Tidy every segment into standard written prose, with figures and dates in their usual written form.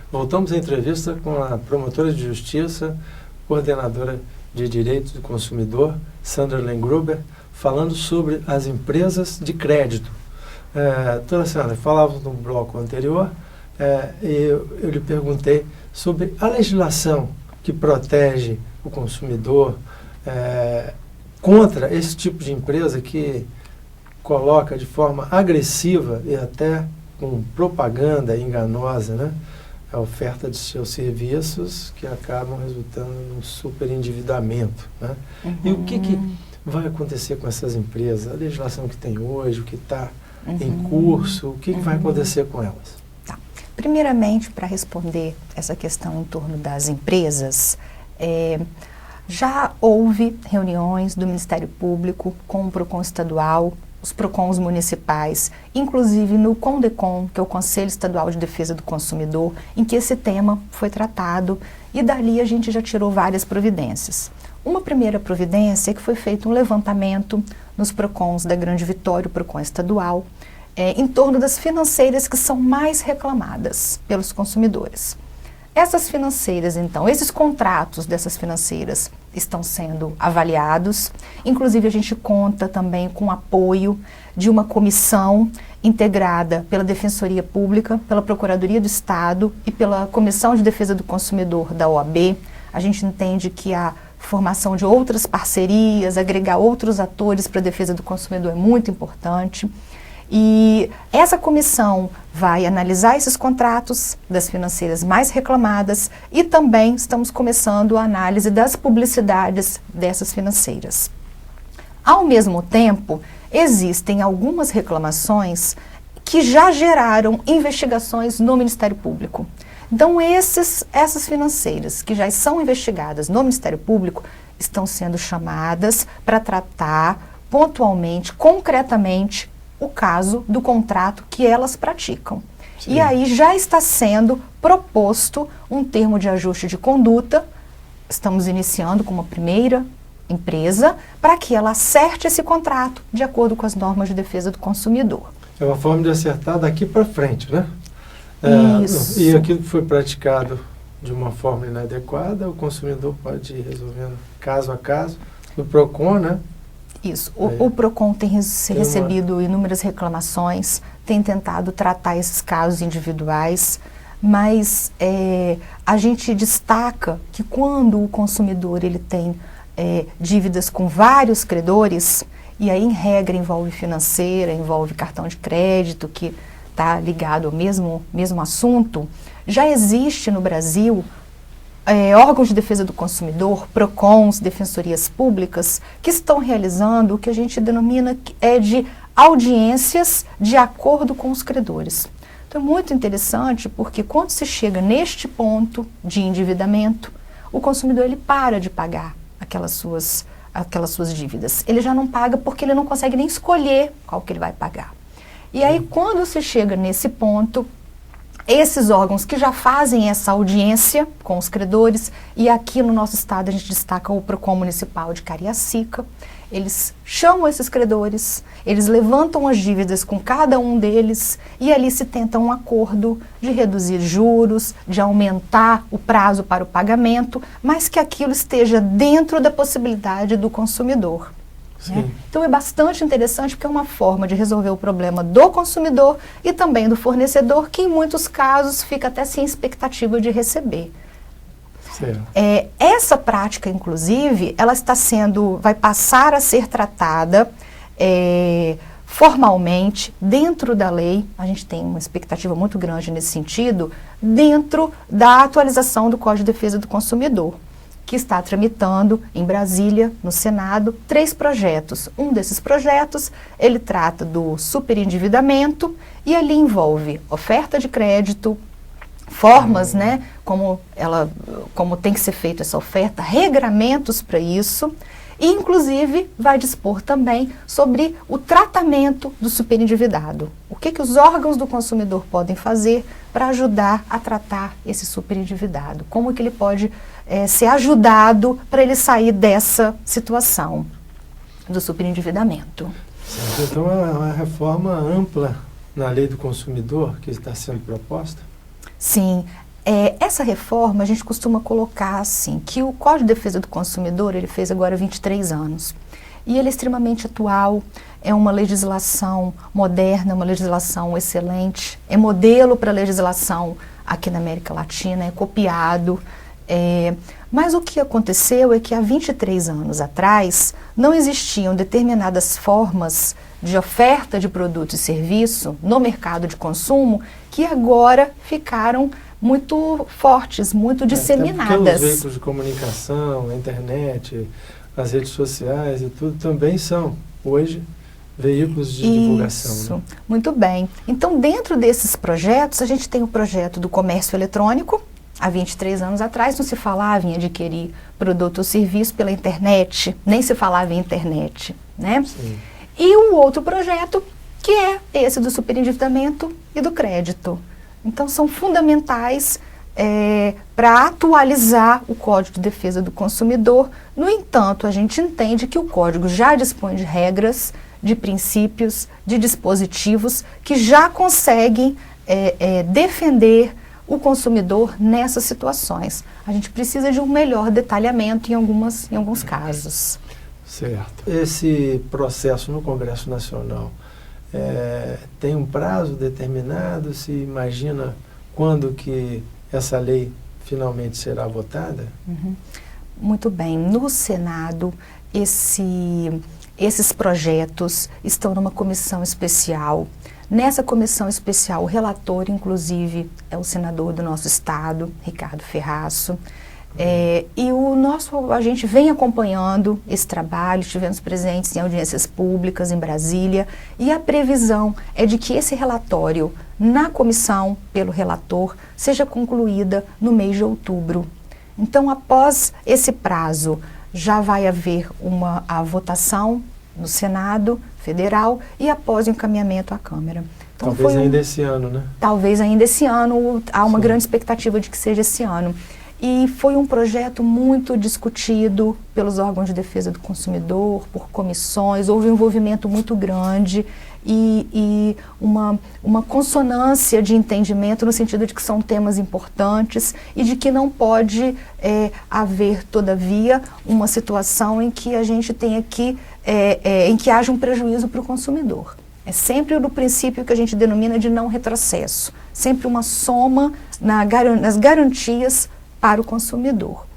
Voltamos à entrevista com a promotora de justiça, coordenadora de direitos do consumidor, Sandra Lengruber, falando sobre as empresas de crédito. Dona Sandra, falávamos no bloco anterior, e eu lhe perguntei sobre a legislação que protege o consumidor contra esse tipo de empresa que coloca de forma agressiva e até com propaganda enganosa, né, a oferta de seus serviços que acabam resultando num superendividamento, né? E o que vai acontecer com essas empresas? A legislação que tem hoje, o que está em curso, o que vai acontecer com elas? Tá. Primeiramente, para responder essa questão em torno das empresas, já houve reuniões do Ministério Público com o PROCON estadual, os PROCONs municipais, inclusive no CONDECON, que é o Conselho Estadual de Defesa do Consumidor, em que esse tema foi tratado e dali a gente já tirou várias providências. Uma primeira providência é que foi feito um levantamento nos PROCONs da Grande Vitória, o PROCON estadual, em torno das financeiras que são mais reclamadas pelos consumidores. Essas financeiras, então, esses contratos dessas financeiras estão sendo avaliados. Inclusive, a gente conta também com o apoio de uma comissão integrada pela Defensoria Pública, pela Procuradoria do Estado e pela Comissão de Defesa do Consumidor da OAB. A gente entende que a formação de outras parcerias, agregar outros atores para a defesa do consumidor é muito importante. E essa comissão vai analisar esses contratos das financeiras mais reclamadas e também estamos começando a análise das publicidades dessas financeiras. Ao mesmo tempo, existem algumas reclamações que já geraram investigações no Ministério Público. Então, essas financeiras que já são investigadas no Ministério Público estão sendo chamadas para tratar pontualmente, concretamente, o caso do contrato que elas praticam. Sim. E aí já está sendo proposto um termo de ajuste de conduta. Estamos iniciando com uma primeira empresa para que ela acerte esse contrato de acordo com as normas de defesa do consumidor. É uma forma de acertar daqui para frente, né? Isso. E aquilo que foi praticado de uma forma inadequada, o consumidor pode ir resolvendo caso a caso. No PROCON, né? Isso. O PROCON tem recebido inúmeras reclamações, tem tentado tratar esses casos individuais, mas a gente destaca que quando o consumidor ele tem dívidas com vários credores, e aí em regra envolve financeira, envolve cartão de crédito, que está ligado ao mesmo assunto, já existe no Brasil órgãos de defesa do consumidor, PROCONs, defensorias públicas, que estão realizando o que a gente denomina de audiências de acordo com os credores. Então é muito interessante porque quando se chega neste ponto de endividamento, o consumidor ele para de pagar aquelas suas dívidas. Ele já não paga porque ele não consegue nem escolher qual que ele vai pagar. E aí quando se chega nesse ponto, esses órgãos que já fazem essa audiência com os credores, e aqui no nosso estado a gente destaca o PROCON Municipal de Cariacica, eles chamam esses credores, eles levantam as dívidas com cada um deles e ali se tenta um acordo de reduzir juros, de aumentar o prazo para o pagamento, mas que aquilo esteja dentro da possibilidade do consumidor. Né? Então é bastante interessante porque é uma forma de resolver o problema do consumidor e também do fornecedor, que em muitos casos fica até sem expectativa de receber. Essa prática, inclusive, ela vai passar a ser tratada formalmente dentro da lei. A gente tem uma expectativa muito grande nesse sentido, dentro da atualização do Código de Defesa do Consumidor, que está tramitando em Brasília, no Senado, 3 projetos. Um desses projetos, ele trata do superendividamento e ali envolve oferta de crédito, formas, né, como tem que ser feita essa oferta, regramentos para isso, e inclusive vai dispor também sobre o tratamento do superendividado. O que os órgãos do consumidor podem fazer para ajudar a tratar esse superendividado? Como que ele pode ser ajudado para ele sair dessa situação do superendividamento? Então é uma reforma ampla na lei do consumidor que está sendo proposta? Sim. Essa reforma, a gente costuma colocar assim, que o Código de Defesa do Consumidor, ele fez agora 23 anos. E ele é extremamente atual, é uma legislação moderna, uma legislação excelente, é modelo para a legislação aqui na América Latina, é copiado. Mas o que aconteceu é que há 23 anos atrás não existiam determinadas formas de oferta de produto e serviço no mercado de consumo que agora ficaram muito fortes, muito disseminadas. Até porque os veículos de comunicação, a internet, as redes sociais e tudo também são, hoje, veículos de divulgação. Isso, né? Muito bem. Então, dentro desses projetos, a gente tem o projeto do comércio eletrônico. Há 23 anos atrás não se falava em adquirir produto ou serviço pela internet, nem se falava em internet, né? Sim. E um outro projeto, que é esse do superendividamento e do crédito. Então, são fundamentais para atualizar o Código de Defesa do Consumidor. No entanto, a gente entende que o Código já dispõe de regras, de princípios, de dispositivos que já conseguem defender o consumidor nessas situações. A gente precisa de um melhor detalhamento em alguns casos. Certo. Esse processo no Congresso Nacional tem um prazo determinado? Se imagina quando que essa lei finalmente será votada? Uhum. Muito bem. No Senado, esses projetos estão numa comissão especial. Nessa comissão especial, o relator, inclusive, é o senador do nosso estado, Ricardo Ferraço. E a gente vem acompanhando esse trabalho, estivemos presentes em audiências públicas em Brasília, e a previsão é de que esse relatório, na comissão, pelo relator, seja concluída no mês de outubro. Então, após esse prazo, já vai haver a votação no Senado Federal e após o encaminhamento à Câmara. Então, talvez ainda esse ano, né? Talvez ainda esse ano, há uma Sim. grande expectativa de que seja esse ano. E foi um projeto muito discutido pelos órgãos de defesa do consumidor, por comissões, houve um envolvimento muito grande e uma consonância de entendimento no sentido de que são temas importantes e de que não pode haver, todavia, uma situação em que a gente tenha em que haja um prejuízo para o consumidor. É sempre no princípio que a gente denomina de não retrocesso, sempre uma soma nas garantias para o consumidor.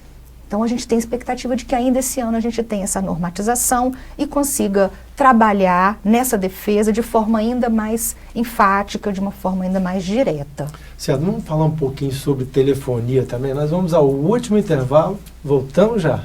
Então, a gente tem expectativa de que ainda esse ano a gente tenha essa normatização e consiga trabalhar nessa defesa de forma ainda mais enfática, de uma forma ainda mais direta. Certo, vamos falar um pouquinho sobre telefonia também. Nós vamos ao último intervalo, voltamos já.